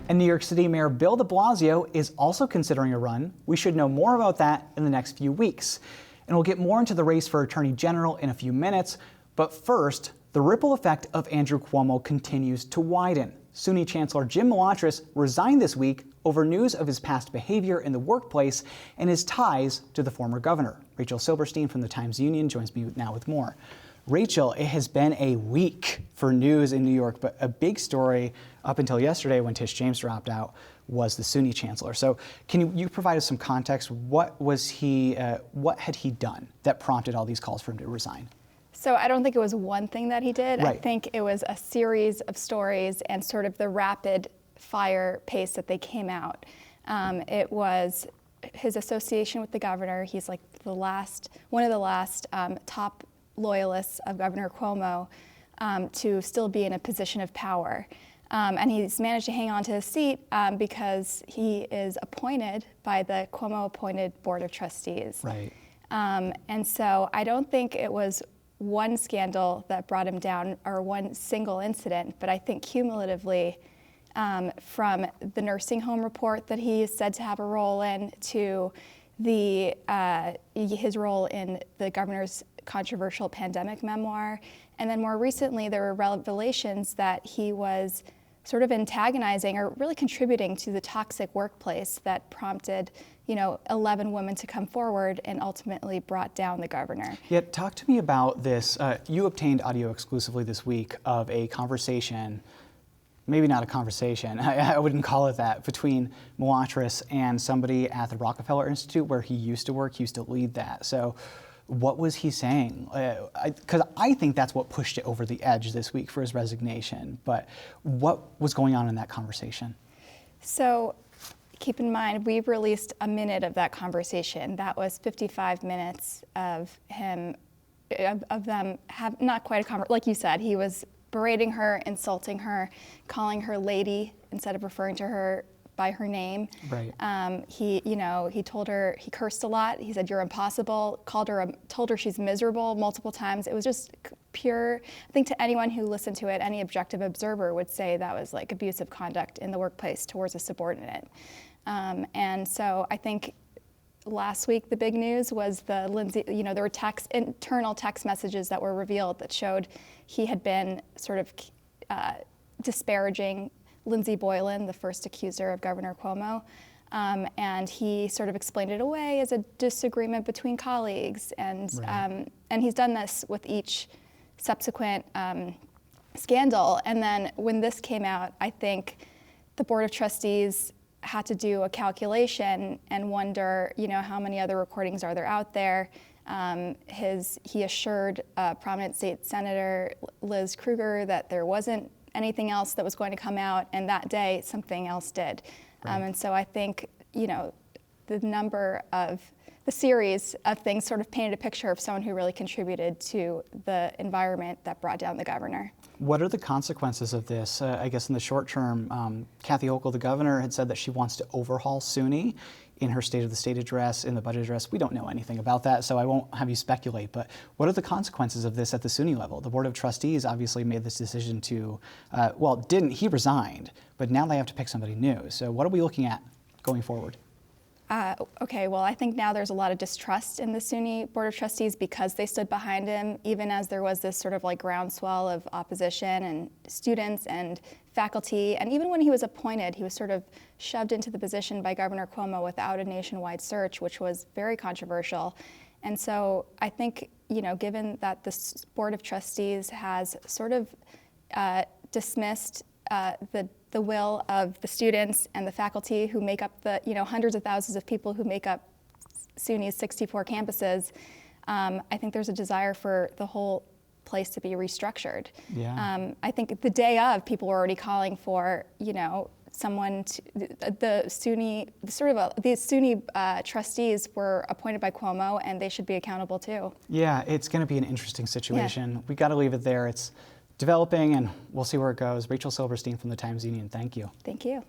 And New York City Mayor Bill de Blasio is also considering a run. We should know more about that in the next few weeks. And we'll get more into the race for Attorney General in a few minutes. But first, the ripple effect of Andrew Cuomo continues to widen. SUNY Chancellor Jim Malatras resigned this week over news of his past behavior in the workplace and his ties to the former governor. Rachel Silberstein from the Times-Union joins me now with more. Rachel, it has been a week for news in New York, but a big story up until yesterday when Tish James dropped out was the SUNY Chancellor. So can you provide us some context? What had he done that prompted all these calls for him to resign? So I don't think it was one thing that he did. Right. I think it was a series of stories and sort of the rapid fire pace that they came out. It was his association with the governor. He's like one of the last top loyalists of Governor Cuomo to still be in a position of power. And he's managed to hang on to his seat because he is appointed by the Cuomo-appointed Board of Trustees. Right. And so I don't think it was one scandal that brought him down or one single incident, but I think cumulatively from the nursing home report that he is said to have a role in to his role in the governor's controversial pandemic memoir. And then more recently, there were revelations that he was sort of antagonizing or really contributing to the toxic workplace that prompted 11 women to come forward and ultimately brought down the governor. Yeah, talk to me about this. You obtained audio exclusively this week of a conversation, maybe not a conversation, I wouldn't call it that, between Malatras and somebody at the Rockefeller Institute where he used to work, he used to lead that. So what was he saying? Because I think that's what pushed it over the edge this week for his resignation. But what was going on in that conversation? So keep in mind, we've released a minute of that conversation. That was 55 minutes of them have not quite a conversation. Like you said, he was berating her, insulting her, calling her lady instead of referring to her by her name. Right. He told her, he cursed a lot. He said, "You're impossible," told her she's miserable multiple times. It was just pure, I think to anyone who listened to it, any objective observer would say that was like abusive conduct in the workplace towards a subordinate. And so I think last week the big news was the Lindsay, there were internal text messages that were revealed that showed he had been sort of disparaging Lindsey Boylan, the first accuser of Governor Cuomo, and he sort of explained it away as a disagreement between colleagues, and right. And he's done this with each subsequent scandal. And then when this came out, I think the Board of Trustees had to do a calculation and wonder, how many other recordings are there out there. He assured prominent state senator Liz Krueger that there wasn't anything else that was going to come out, and that day something else did. Right. And so I think, the series of things sort of painted a picture of someone who really contributed to the environment that brought down the governor. What are the consequences of this? I guess in the short term, Kathy Hochul, the governor, had said that she wants to overhaul SUNY in her State of the State address, in the budget address. We don't know anything about that, so I won't have you speculate, but what are the consequences of this at the SUNY level? The Board of Trustees obviously made this decision to, he resigned, but now they have to pick somebody new. So what are we looking at going forward? I think now there's a lot of distrust in the SUNY Board of Trustees because they stood behind him, even as there was this sort of like groundswell of opposition and students and faculty. And even when he was appointed, he was sort of shoved into the position by Governor Cuomo without a nationwide search, which was very controversial. And so I think, given that the Board of Trustees has sort of dismissed the will of the students and the faculty who make up the hundreds of thousands of people who make up SUNY's 64 campuses, I think there's a desire for the whole place to be restructured. Yeah. I think the day of, people were already calling for someone to, the SUNY trustees were appointed by Cuomo, and they should be accountable too. Yeah, it's going to be an interesting situation. Yeah. We got to leave it there. It's developing, and we'll see where it goes. Rachel Silberstein from the Times-Union, thank you. Thank you.